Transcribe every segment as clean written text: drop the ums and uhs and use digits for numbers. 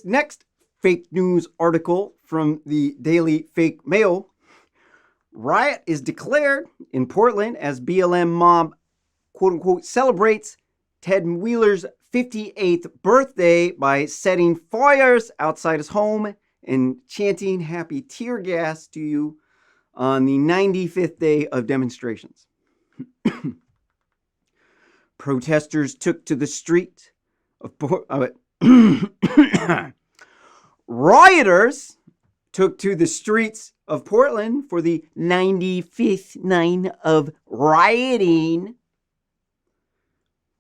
this next fake news article from the Daily Fake Mail, riot is declared in Portland as BLM mob, quote unquote, celebrates Ted Wheeler's 58th birthday by setting fires outside his home and chanting happy tear gas to you on the 95th day of demonstrations. Protesters took to the street of rioters took to the streets of Portland for the 95th night of rioting.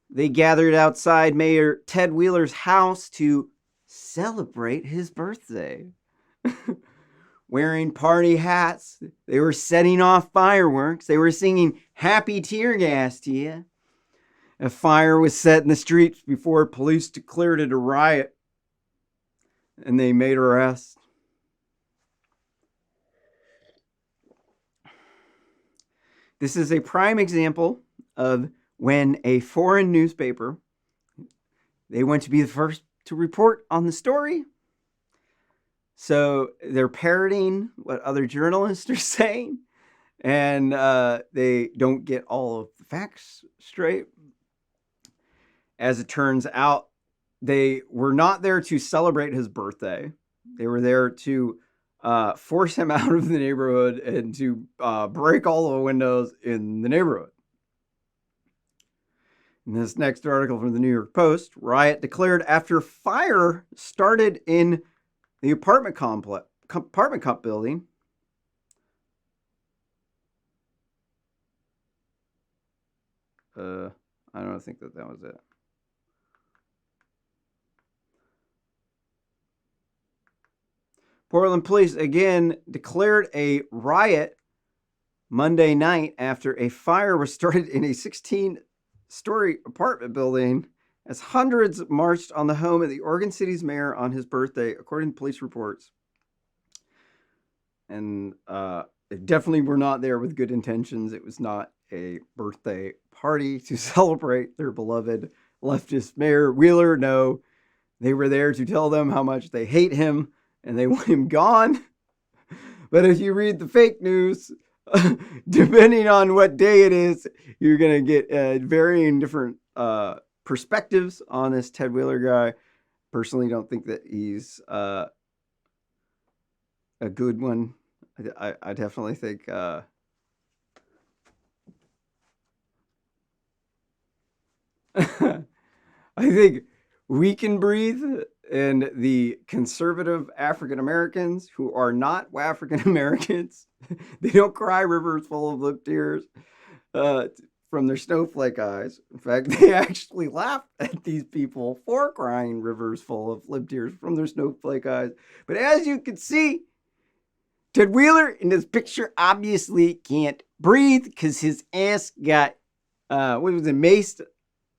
They gathered outside Mayor Ted Wheeler's house to celebrate his birthday. Wearing party hats, they were setting off fireworks, they were singing happy tear gas to you. A fire was set in the streets before police declared it a riot, and they made arrests. This is a prime example of when a foreign newspaper, they want to be the first to report on the story. So they're parroting what other journalists are saying, and they don't get all of the facts straight. As it turns out, they were not there to celebrate his birthday. They were there to force him out of the neighborhood and to break all the windows in the neighborhood. In this next article from the New York Post, riot declared after fire started in the apartment building. I don't think that was it. Portland police again declared a riot Monday night after a fire was started in a 16-story apartment building as hundreds marched on the home of the Oregon City's mayor on his birthday, according to police reports. And they definitely were not there with good intentions. It was not a birthday party to celebrate their beloved leftist mayor Wheeler. No, they were there to tell them how much they hate him and they want him gone. But if you read the fake news, depending on what day it is, you're going to get varying different perspectives on this Ted Wheeler guy. Personally, don't think that he's a good one. I definitely think I think We Can Breathe and the conservative African Americans who are not African Americans, they don't cry rivers full of lip tears from their snowflake eyes. In fact, they actually laugh at these people for crying rivers full of lip tears from their snowflake eyes. But as you can see, Ted Wheeler in this picture obviously can't breathe because his ass got, what was it, maced?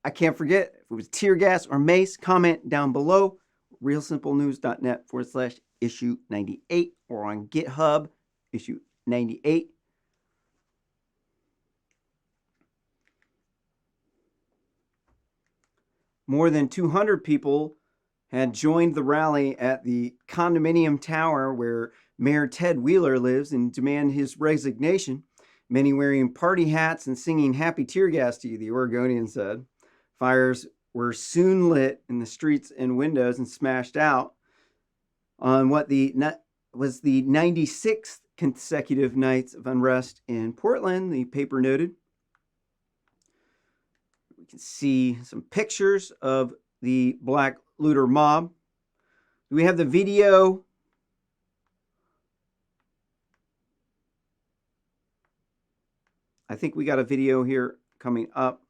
I can't forget if it was tear gas or mace. Comment down below, realsimplenews.net/issue 98 or on GitHub, issue 98. More than 200 people had joined the rally at the condominium tower where Mayor Ted Wheeler lives and demand his resignation. Many wearing party hats and singing happy tear gas to you, the Oregonian said. Fires were soon lit in the streets and windows and smashed out on what was the 96th consecutive nights of unrest in Portland, the paper noted. We can see some pictures of the Black Looter mob. Do we have the video? I think we got a video here coming up.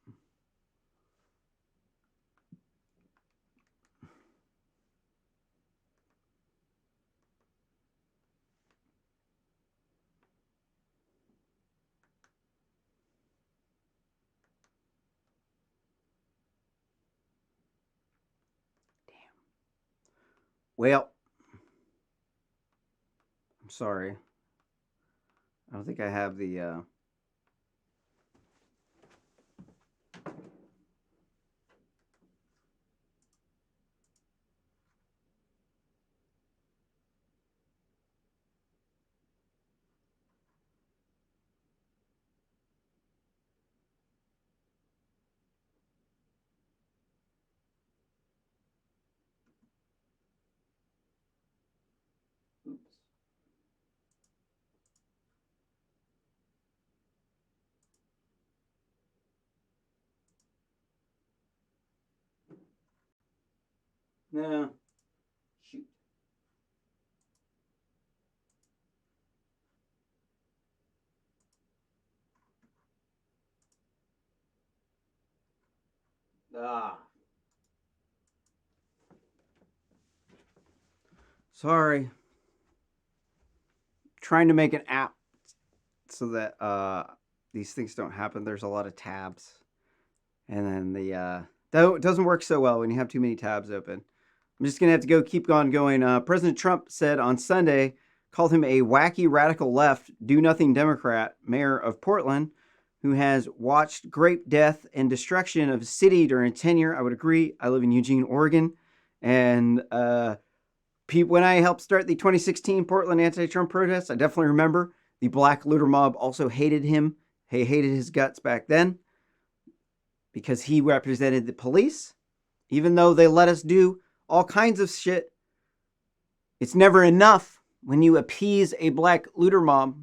Well, I'm sorry. I don't think I have the... No. Shoot. Ah. Sorry. Trying to make an app so that these things don't happen. There's a lot of tabs. And then that doesn't work so well when you have too many tabs open. I'm just going to have to keep on going. President Trump said on Sunday, called him a wacky radical left, do-nothing Democrat, mayor of Portland, who has watched great death and destruction of his city during tenure. I would agree. I live in Eugene, Oregon. And when I helped start the 2016 Portland anti-Trump protests, I definitely remember the black looter mob also hated him. They hated his guts back then because he represented the police. Even though they let us do all kinds of shit, it's never enough. When you appease a black looter mob,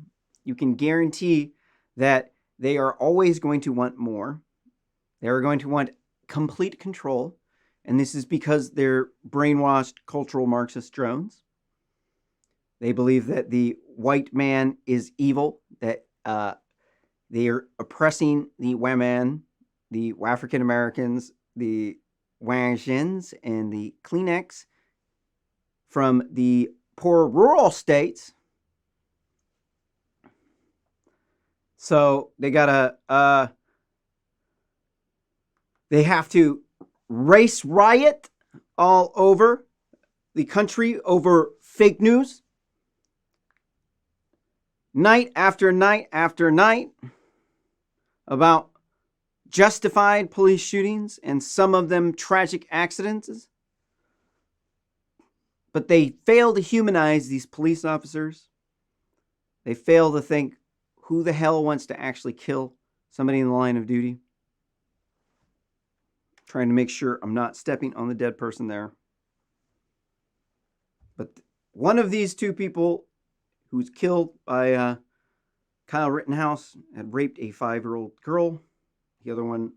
you can guarantee that they are always going to want more. They are going to want complete control. And this is because they're brainwashed cultural Marxist drones. They believe that the white man is evil, that they are oppressing the women, the African Americans, the Wangshins, and the Kleenex from the poor rural states. So they have to race riot all over the country over fake news. Night after night after night about justified police shootings and some of them tragic accidents. But they fail to humanize these police officers. They fail to think, who the hell wants to actually kill somebody in the line of duty? Trying to make sure I'm not stepping on the dead person there. But one of these two people who was killed by Kyle Rittenhouse had raped a 5-year-old girl. The other one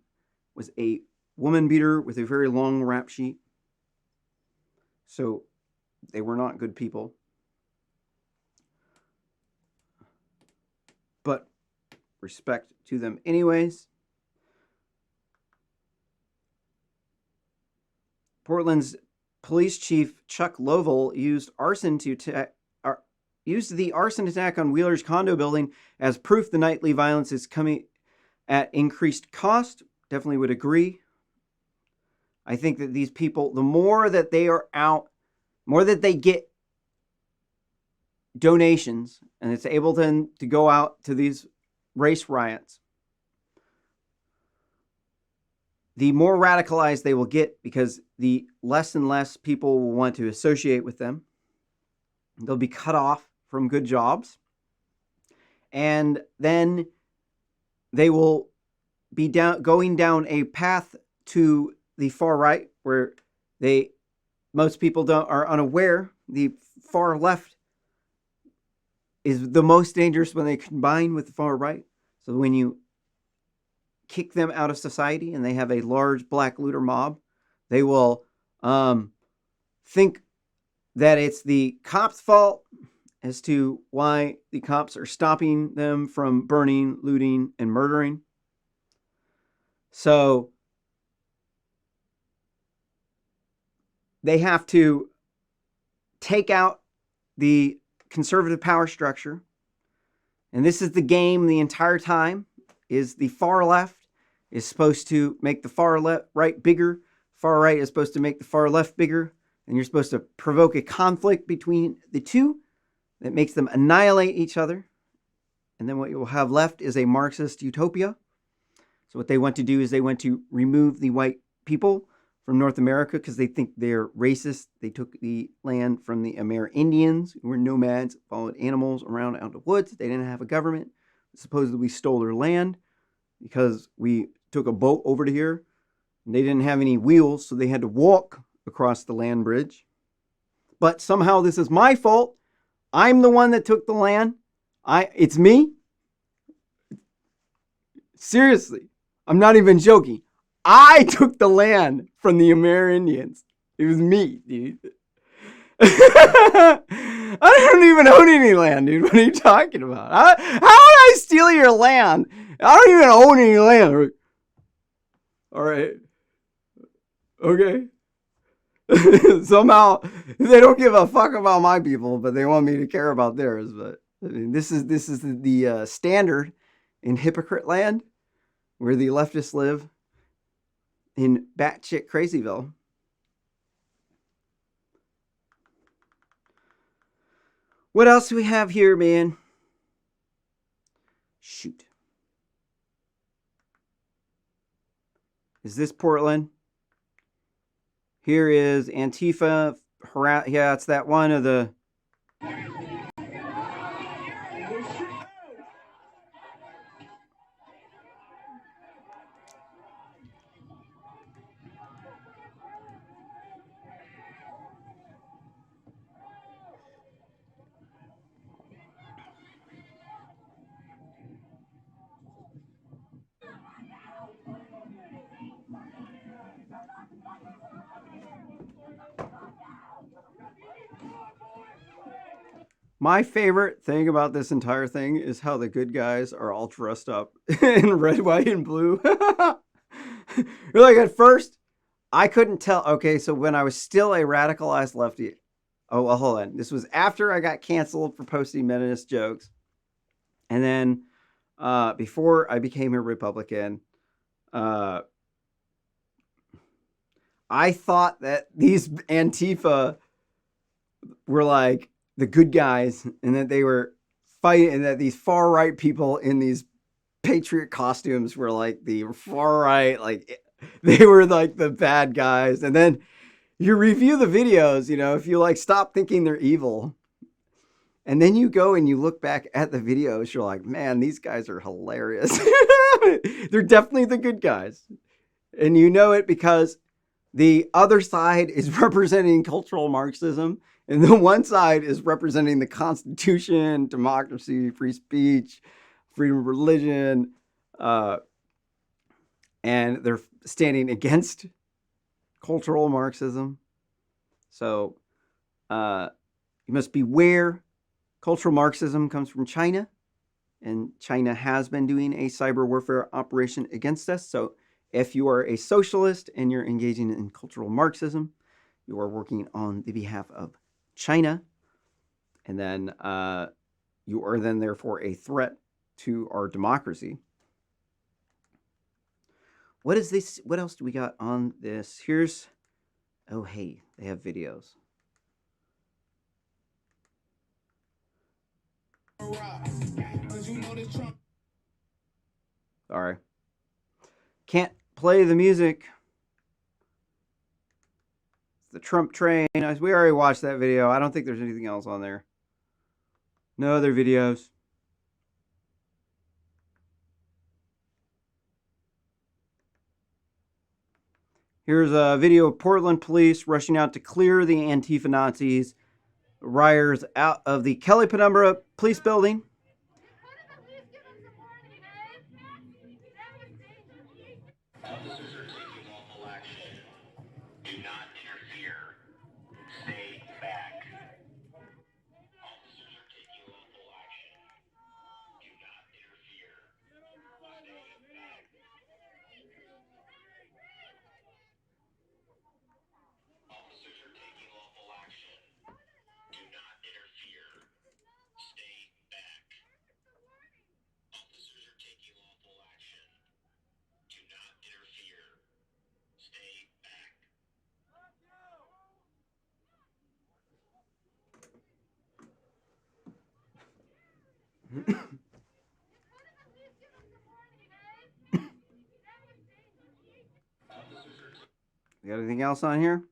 was a woman beater with a very long rap sheet. So they were not good people. But respect to them anyways. Portland's police chief Chuck Lovell used the arson attack on Wheeler's condo building as proof the nightly violence is coming at increased cost. Definitely would agree. I think that these people, the more that they are out, more that they get donations, and it's able then to go out to these race riots, the more radicalized they will get, because the less and less people will want to associate with them. They'll be cut off from good jobs. And then they will be going down a path to the far right, where most people are unaware. The far left is the most dangerous when they combine with the far right. So when you kick them out of society and they have a large black looter mob, they will think that it's the cops' fault as to why the cops are stopping them from burning, looting, and murdering. So they have to take out the conservative power structure. And this is the game the entire time, is the far left is supposed to make the far right bigger. Far right is supposed to make the far left bigger. And you're supposed to provoke a conflict between the two that makes them annihilate each other. And then what you will have left is a Marxist utopia. So what they want to do is they want to remove the white people from North America because they think they're racist. They took the land from the Amerindians, who were nomads, followed animals around out of the woods. They didn't have a government. Supposedly we stole their land because we took a boat over to here. And they didn't have any wheels, so they had to walk across the land bridge. But somehow this is my fault. I'm the one that took the land. It's me. Seriously, I'm not even joking. I took the land from the Amerindians. It was me, dude. I don't even own any land, dude. What are you talking about? How would I steal your land? I don't even own any land. All right. Okay. Somehow they don't give a fuck about my people, but they want me to care about theirs. But I mean, this is the standard in hypocrite land, where the leftists live in batshit crazyville. What else do we have here, man? Shoot. Is this Portland? Here is Antifa. Yeah, it's that one of the. My favorite thing about this entire thing is how the good guys are all dressed up in red, white, and blue. You're like, at first, I couldn't tell. Okay, so when I was still a radicalized lefty, oh, well, hold on. This was after I got canceled for posting meninist jokes. And then before I became a Republican, I thought that these Antifa were like the good guys, and that they were fighting, and that these far right people in these patriot costumes were like the far right, like they were like the bad guys. And then you review the videos, if you like stop thinking they're evil, and then you go and you look back at the videos, you're like, man, these guys are hilarious. They're definitely the good guys. And you know it because the other side is representing cultural Marxism, and the one side is representing the Constitution, democracy, free speech, freedom of religion, and they're standing against cultural Marxism. So you must beware. Cultural Marxism comes from China, and China has been doing a cyber warfare operation against us. So if you are a socialist and you're engaging in cultural Marxism, you are working on the behalf of China, and then you are then therefore a threat to our democracy. What is this? What else do we got on this? Here's, oh, hey, they have videos. Sorry. Can't play the music. It's the Trump train. We already watched that video. I don't think there's anything else on there. No other videos. Here's a video of Portland police rushing out to clear the Antifa Nazis, rioters out of the Kelly Penumbra Police Building. Officers are taking lawful action. Do not interfere. Stay back. Officers are taking lawful action. Do not interfere. Stay back. Officers are taking lawful action. Do not interfere. Stay back. Officers are taking lawful action. Do not interfere. Stay back. You got anything else on here?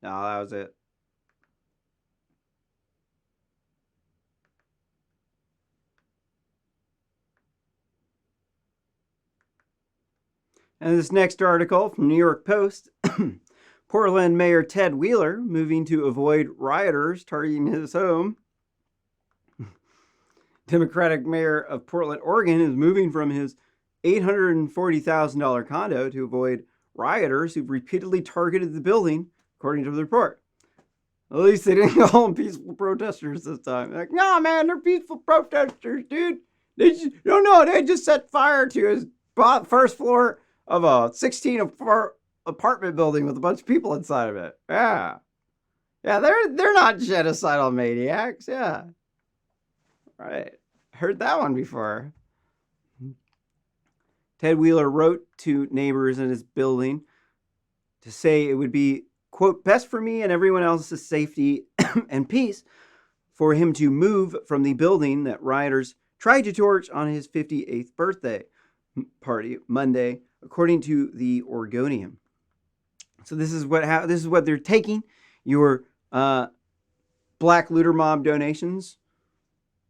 No, that was it. And this next article from New York Post. Portland Mayor Ted Wheeler moving to avoid rioters targeting his home. Democratic Mayor of Portland, Oregon is moving from his $840,000 condo to avoid rioters who've repeatedly targeted the building, according to the report. At least they didn't call them peaceful protesters this time. Like, no, man, they're peaceful protesters, dude. They just set fire to his first floor of a 16 apartment building with a bunch of people inside of it. Yeah. Yeah, they're not genocidal maniacs. Yeah. Right. Heard that one before. Ted Wheeler wrote to neighbors in his building to say it would be, quote, best for me and everyone else's safety and peace for him to move from the building that rioters tried to torch on his 58th birthday party Monday, according to the Oregonian. So this is what they're taking your black looter mob donations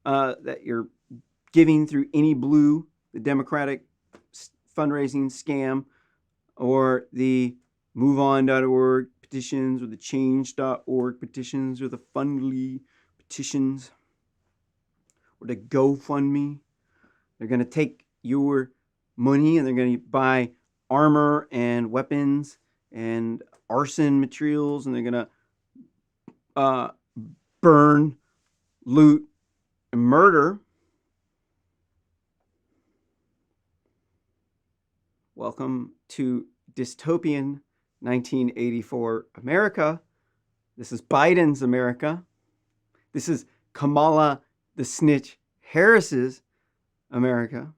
that you're giving through Any Blue, the Democratic fundraising scam, or the MoveOn.org petitions, or the Change.org petitions, or the Fundly petitions, or the GoFundMe. They're going to take your money and they're going to buy armor and weapons and arson materials, and they're going to burn, loot, and murder. Welcome to dystopian 1984 America. This is Biden's America. This is Kamala the Snitch Harris's America.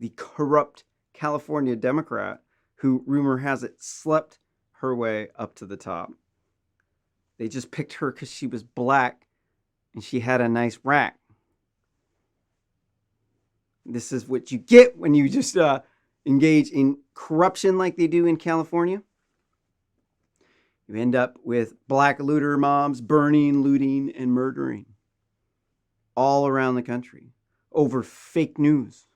The corrupt California Democrat who, rumor has it, slept her way up to the top. They just picked her because she was black and she had a nice rack. This is what you get when you just engage in corruption like they do in California. You end up with black looter mobs burning, looting, and murdering all around the country over fake news.